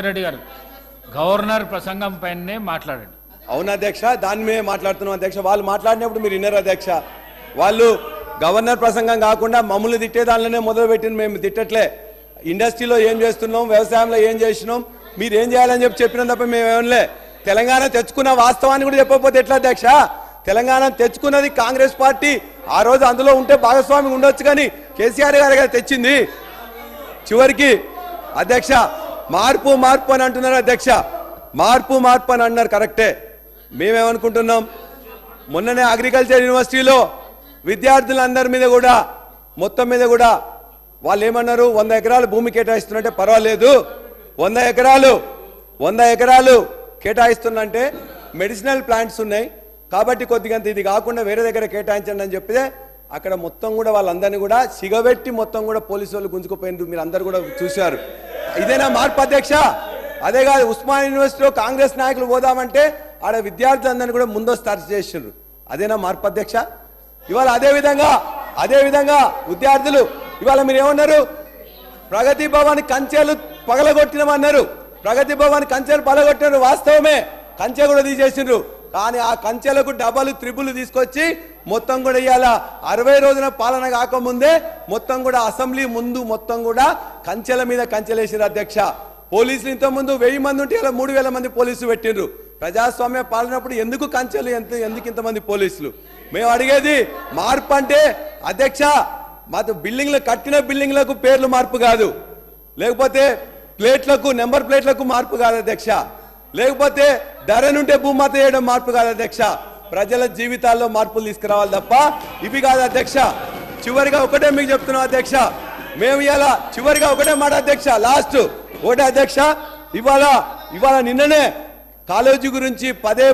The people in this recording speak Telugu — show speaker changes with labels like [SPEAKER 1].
[SPEAKER 1] రెడ్డి గారు గవర్నర్ ప్రసంగం పైనే మాట్లాడండి.
[SPEAKER 2] అవునా అధ్యక్ష, దాని మీద మాట్లాడుతున్నాం అధ్యక్ష. వాళ్ళు మాట్లాడినప్పుడు మీరు విన్నారు అధ్యక్ష. వాళ్ళు గవర్నర్ ప్రసంగం కాకుండా మమ్మల్ని తిట్టే దానిలోనే మొదలుపెట్టిన. మేము తిట్టట్లే. ఇండస్ట్రీలో ఏం చేస్తున్నాం, వ్యవసాయంలో ఏం చేసినాం, మీరు ఏం చేయాలని చెప్పినాం తప్ప మేమేమలే. తెలంగాణ తెచ్చుకున్న వాస్తవాన్ని కూడా చెప్పకపోతే ఎట్లా అధ్యక్ష? తెలంగాణ తెచ్చుకున్నది కాంగ్రెస్ పార్టీ. ఆ రోజు అందులో ఉంటే భాగస్వామి ఉండొచ్చు, కానీ కేసీఆర్ గారు కదా తెచ్చింది. చివరికి అధ్యక్ష మార్పు మార్పు అని అంటున్నారు అధ్యక్ష. మార్పు మార్పు అని అన్నారు, కరెక్టే. మేమేమనుకుంటున్నాం, మొన్ననే అగ్రికల్చర్ యూనివర్సిటీలో విద్యార్థులందరి మీద కూడా మొత్తం మీద కూడా వాళ్ళు ఏమన్నారు, 100 ఎకరాలు భూమి కేటాయిస్తున్నట్టే పర్వాలేదు, 100 ఎకరాలు కేటాయిస్తున్నంటే మెడిసినల్ ప్లాంట్స్ ఉన్నాయి కాబట్టి కొద్దిగా ఇది కాకుండా వేరే దగ్గర కేటాయించండి అని చెప్తే అక్కడ మొత్తం కూడా వాళ్ళందరినీ కూడా సిగబెట్టి మొత్తం కూడా పోలీసు వాళ్ళు గుంజుకుపోయినారు. మీరు అందరు కూడా చూశారు. ఇదేనా మార్పు అధ్యక్ష? అదే కాదు, ఉస్మాన్ యూనివర్సిటీలో కాంగ్రెస్ నాయకులు పోదామంటే ఆడ విద్యార్థులందరినీ కూడా ముందస్తు అరెస్ట్ చేసిండ్రు. అదేనా మార్పు అధ్యక్ష? ఇవాళ అదే విధంగా విద్యార్థులు ఇవాళ మీరు ఏమన్నారు, ప్రగతి భవన్ కంచెలు పగలగొట్టినమన్నారు. ప్రగతి భవన్ కంచెలు పగలగొట్టినారు, వాస్తవమే. కంచె కూడా తీసేసిండ్రు. కానీ ఆ కంచెలకు డబల్ త్రిబుల్ తీసుకొచ్చి మొత్తం కూడా ఇవాళ 60 రోజుల పాలన కాకముందే మొత్తం కూడా అసెంబ్లీ ముందు మొత్తం కూడా కంచెల మీద కంచెలేసారు అధ్యక్ష. పోలీసులు ఇంతకుముందు 1000 మంది ఉంటే ఇలా 3000 మంది పోలీసులు పెట్టిండ్రు. ప్రజాస్వామ్య పాలనప్పుడు ఎందుకు కంచెలు, ఎందుకు ఇంతమంది పోలీసులు? మేము అడిగేది మార్పు అంటే అధ్యక్ష, మాకు బిల్డింగ్లు కట్టిన బిల్డింగ్లకు పేర్లు మార్పు కాదు, లేకపోతే ప్లేట్లకు నెంబర్ ప్లేట్లకు మార్పు కాదు అధ్యక్ష, లేకపోతే ధరనుంటే భూమాత చేయడం మార్పు కాదు అధ్యక్ష. ప్రజల జీవితాల్లో మార్పులు తీసుకురావాలి తప్ప ఇవి కాదు అధ్యక్ష. చివరిగా ఒకటే మీకు చెప్తున్నాం అధ్యక్ష, మేము ఇలా చివరిగా ఒకటే మాట అధ్యక్ష, లాస్ట్ ఒకటే అధ్యక్ష. ఇవాళ నిన్ననే కాలేజీ గురించి పదే